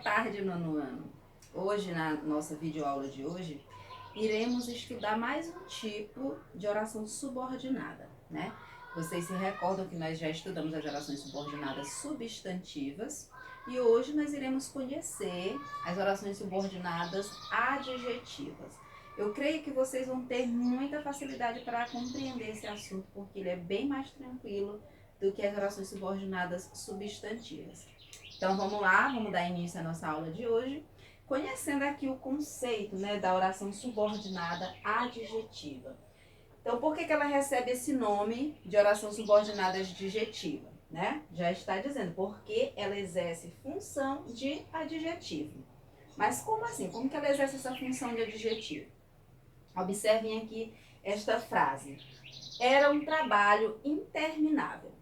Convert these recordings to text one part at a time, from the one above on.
tarde, nono ano. Hoje, na nossa videoaula de hoje, iremos estudar mais um tipo de oração subordinada, né? Vocês se recordam que nós já estudamos as orações subordinadas substantivas e hoje nós iremos conhecer as orações subordinadas adjetivas. Eu creio que vocês vão ter muita facilidade para compreender esse assunto, porque ele é bem mais tranquilo do que as orações subordinadas substantivas. Então vamos lá, vamos dar início à nossa aula de hoje, conhecendo aqui o conceito, né, da oração subordinada adjetiva. Então por que ela recebe esse nome de oração subordinada adjetiva? Né? Já está dizendo, porque ela exerce função de adjetivo. Mas como assim? Como que ela exerce essa função de adjetivo? Observem aqui esta frase. Era um trabalho interminável.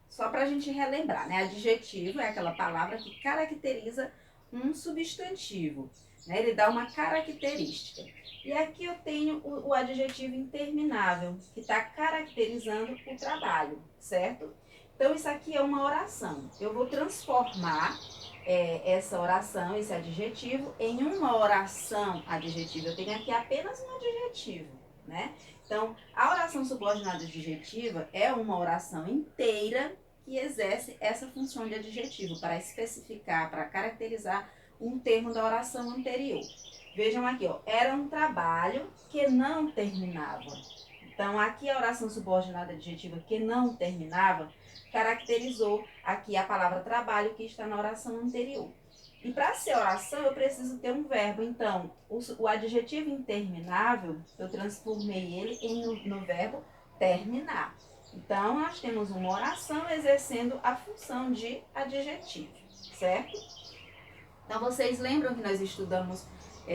Só para a gente relembrar, né? Adjetivo é aquela palavra que caracteriza um substantivo, né? Ele dá uma característica. E aqui eu tenho o adjetivo interminável, que está caracterizando o trabalho, certo? Então, isso aqui é uma oração. Eu vou transformar essa oração, esse adjetivo, em uma oração adjetiva. Eu tenho aqui apenas um adjetivo, né? Então, a oração subordinada adjetiva é uma oração inteira que exerce essa função de adjetivo para especificar, para caracterizar um termo da oração anterior. Vejam aqui, ó, era um trabalho que não terminava. Então, aqui a oração subordinada adjetiva que não terminava caracterizou aqui a palavra trabalho que está na oração anterior. E para ser oração, eu preciso ter um verbo. Então, o adjetivo interminável, eu transformei ele no verbo terminar. Então, nós temos uma oração exercendo a função de adjetivo, certo? Então, vocês lembram que nós estudamos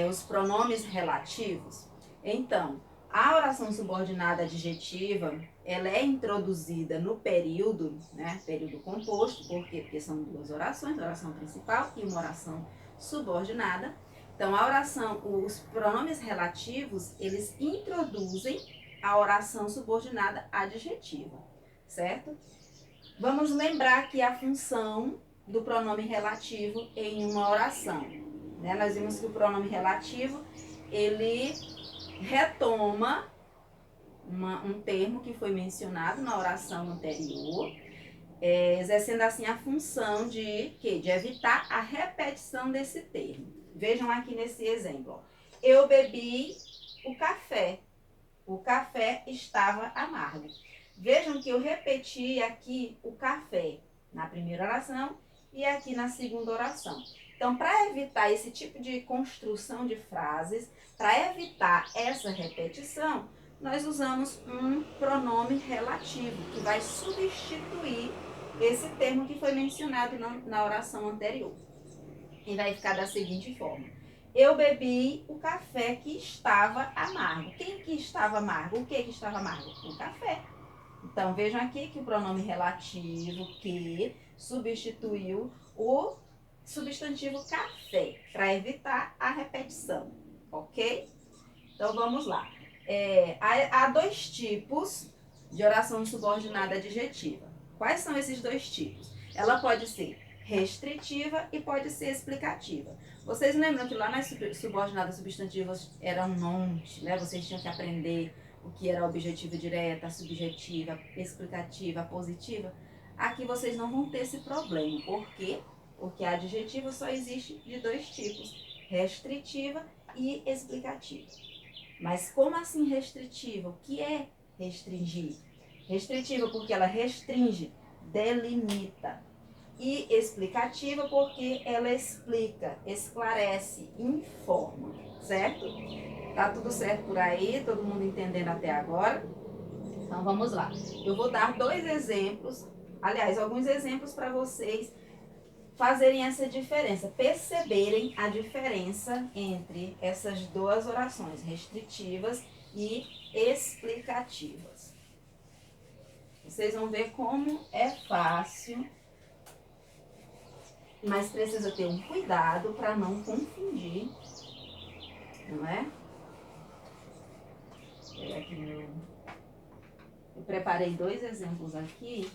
os pronomes relativos? Então, a oração subordinada adjetiva, ela é introduzida no período, né? Período composto, por quê? Porque são duas orações, a oração principal e uma oração subordinada. Então, os pronomes relativos, eles introduzem a oração subordinada adjetiva, certo? Vamos lembrar aqui a função do pronome relativo em uma oração, né? Nós vimos que o pronome relativo, ele retoma um termo que foi mencionado na oração anterior, exercendo assim a função de evitar a repetição desse termo. Vejam aqui nesse exemplo, ó. Eu bebi o café estava amargo. Vejam que eu repeti aqui o café na primeira oração e aqui na segunda oração. Então, para evitar esse tipo de construção de frases, para evitar essa repetição, nós usamos um pronome relativo, que vai substituir esse termo que foi mencionado na oração anterior. E vai ficar da seguinte forma. Eu bebi o café que estava amargo. Quem que estava amargo? O que estava amargo? O café. Então, vejam aqui que o pronome relativo que substituiu o substantivo café, para evitar a repetição, ok? Então, vamos lá. Há dois tipos de oração subordinada adjetiva. Quais são esses dois tipos? Ela pode ser restritiva e pode ser explicativa. Vocês lembram que lá nas subordinadas substantivas eram um monte, né? Vocês tinham que aprender o que era a objetiva direta, a subjetiva, a explicativa, a positiva. Aqui vocês não vão ter esse problema. Por quê? Porque a adjetiva só existe de dois tipos, restritiva e explicativa. Mas como assim restritiva? O que é restringir? Restritiva porque ela restringe, delimita. E explicativa porque ela explica, esclarece, informa, certo? Tá tudo certo por aí? Todo mundo entendendo até agora? Então vamos lá. Eu vou dar dois exemplos, aliás, alguns exemplos para vocês fazerem essa diferença, perceberem a diferença entre essas duas orações, restritivas e explicativas. Vocês vão ver como é fácil, mas precisa ter um cuidado para não confundir, não é? Eu preparei dois exemplos aqui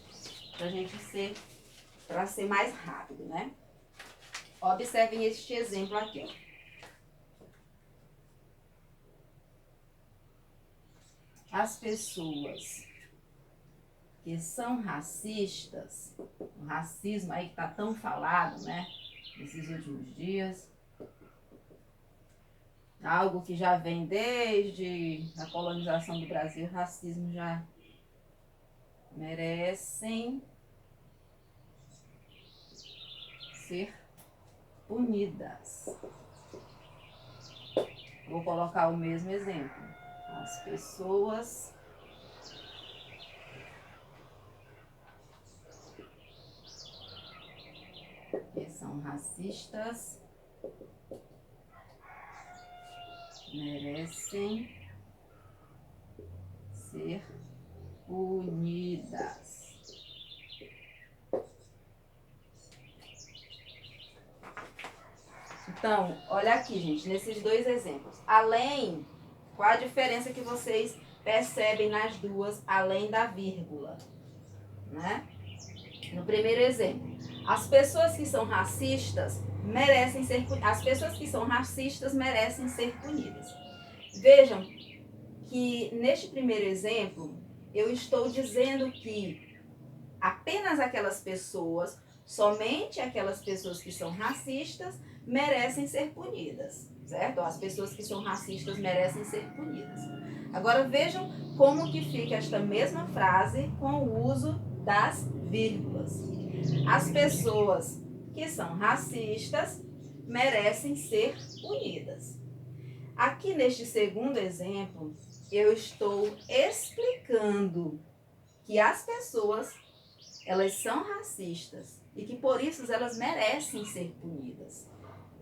para ser mais rápido, né? Observem este exemplo aqui, ó. As pessoas que são racistas, o racismo aí que tá tão falado, né, nesses últimos dias, algo que já vem desde a colonização do Brasil, o racismo já merecem ser punidas. Vou colocar o mesmo exemplo. As pessoas que são racistas merecem ser punidas. Então, olha aqui, gente, nesses dois exemplos. Além, qual a diferença que vocês percebem nas duas, além da vírgula, né? No primeiro exemplo, as pessoas que são racistas merecem ser punidas. Vejam que neste primeiro exemplo, eu estou dizendo que apenas aquelas pessoas, somente aquelas pessoas que são racistas, merecem ser punidas, certo? As pessoas que são racistas merecem ser punidas. Agora vejam como que fica esta mesma frase com o uso das vírgulas. As pessoas que são racistas merecem ser punidas. Aqui neste segundo exemplo, eu estou explicando que as pessoas, elas são racistas e que por isso elas merecem ser punidas,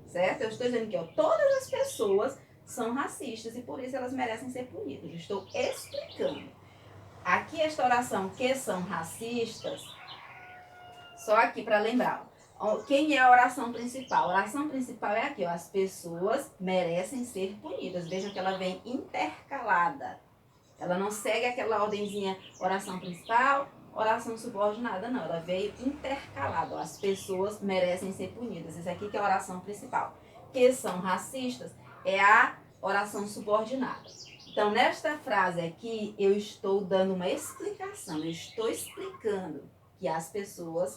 certo? Eu estou dizendo que todas as pessoas são racistas e por isso elas merecem ser punidas. Eu estou explicando. Aqui esta oração, que são racistas, só aqui para lembrar. Quem é a oração principal? A oração principal é aqui, ó, as pessoas merecem ser punidas. Vejam que ela vem intercalada. Ela não segue aquela ordenzinha oração principal, oração subordinada, não. Ela veio intercalada. Ó, as pessoas merecem ser punidas. Isso aqui que é a oração principal. Que são racistas é a oração subordinada. Então, nesta frase aqui, eu estou dando uma explicação. Eu estou explicando que as pessoas,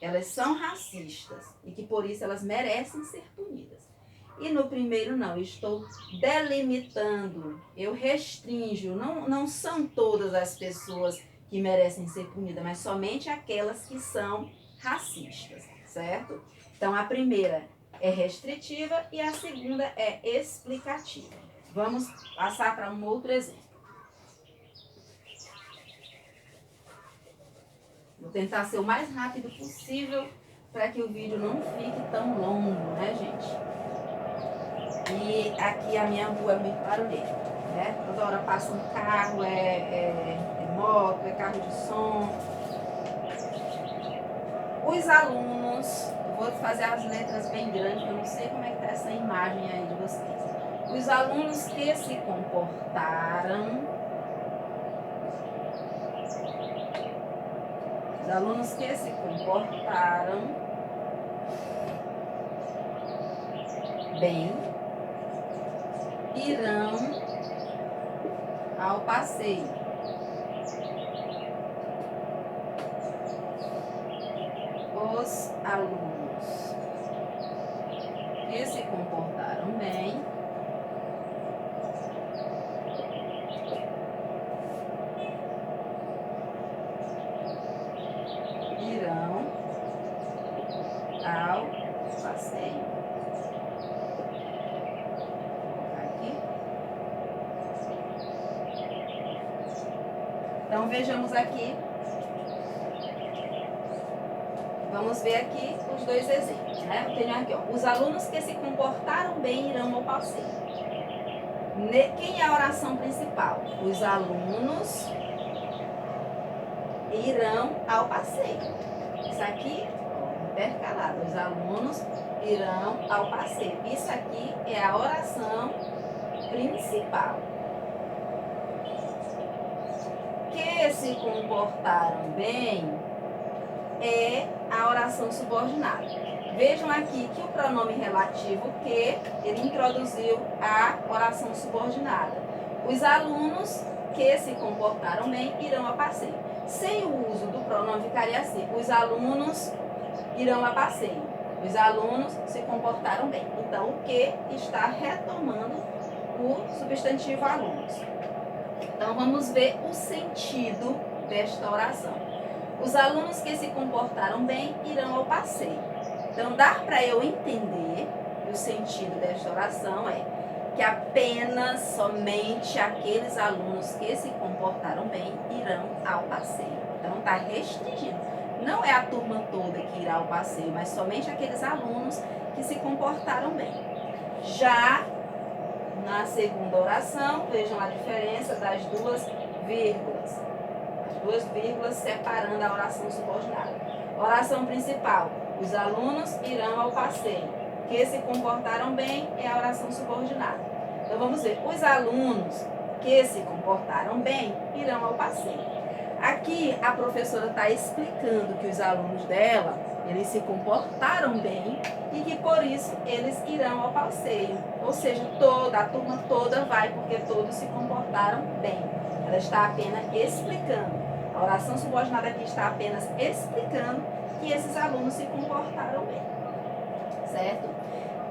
elas são racistas e que por isso elas merecem ser punidas. E no primeiro não, eu estou delimitando, eu restringo, não são todas as pessoas que merecem ser punidas, mas somente aquelas que são racistas, certo? Então a primeira é restritiva e a segunda é explicativa. Vamos passar para um outro exemplo. Vou tentar ser o mais rápido possível para que o vídeo não fique tão longo, né, gente? E aqui a minha rua é muito barulhenta, né? Toda hora passa um carro, é moto, é carro de som. Os alunos, vou fazer as letras bem grandes, eu não sei como é que tá essa imagem aí de vocês. Os alunos que se comportaram bem irão ao passeio. Os alunos que se comportaram bem irão ao passeio. Então, vejamos aqui. Vamos ver aqui os dois exemplos, né? Eu tenho aqui, ó, os alunos que se comportaram bem irão ao passeio. Quem é a oração principal? Os alunos irão ao passeio. Isso aqui, ó, intercalado. Os alunos irão ao passeio. Isso aqui é a oração principal. Que se comportaram bem é a oração subordinada. Vejam aqui que o pronome relativo que, ele introduziu a oração subordinada. Os alunos que se comportaram bem irão a passeio. Sem o uso do pronome ficaria assim: os alunos irão a passeio. Os alunos se comportaram bem. Então, o que está retomando o substantivo alunos. Então, vamos ver o sentido desta oração. Os alunos que se comportaram bem irão ao passeio. Então, dá para eu entender que o sentido desta oração é que apenas, somente aqueles alunos que se comportaram bem irão ao passeio. Então, está restringido. Não é a turma toda que irá ao passeio, mas somente aqueles alunos que se comportaram bem. Já na segunda oração, vejam a diferença das duas vírgulas. As duas vírgulas separando a oração subordinada. Oração principal: os alunos irão ao passeio. Que se comportaram bem é a oração subordinada. Então vamos ver. Os alunos que se comportaram bem irão ao passeio. Aqui a professora está explicando que os alunos dela, eles se comportaram bem e que por isso eles irão ao passeio. Ou seja, a turma toda vai porque todos se comportaram bem. Ela está apenas explicando. A oração subordinada aqui está apenas explicando que esses alunos se comportaram bem. Certo?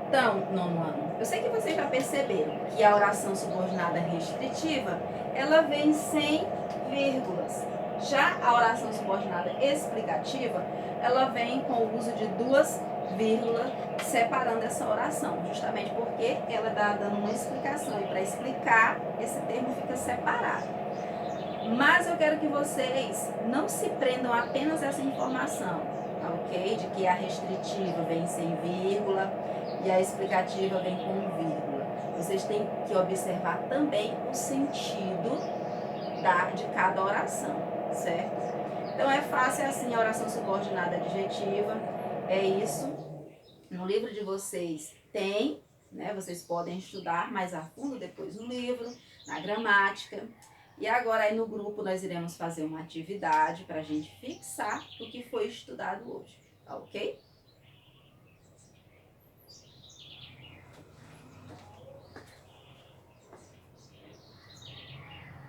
Então, nono ano, eu sei que vocês já perceberam que a oração subordinada restritiva, ela vem sem vírgulas. Já a oração subordinada explicativa, ela vem com o uso de duas vírgulas separando essa oração, justamente porque ela está dando uma explicação e para explicar, esse termo fica separado. Mas eu quero que vocês não se prendam apenas a essa informação, ok? De que a restritiva vem sem vírgula e a explicativa vem com vírgula. Vocês têm que observar também o sentido de cada oração, certo? Então é fácil assim a oração subordinada adjetiva, é isso. No livro de vocês tem, né? Vocês podem estudar mais a fundo depois no livro, na gramática. E agora aí no grupo nós iremos fazer uma atividade para a gente fixar o que foi estudado hoje, tá ok?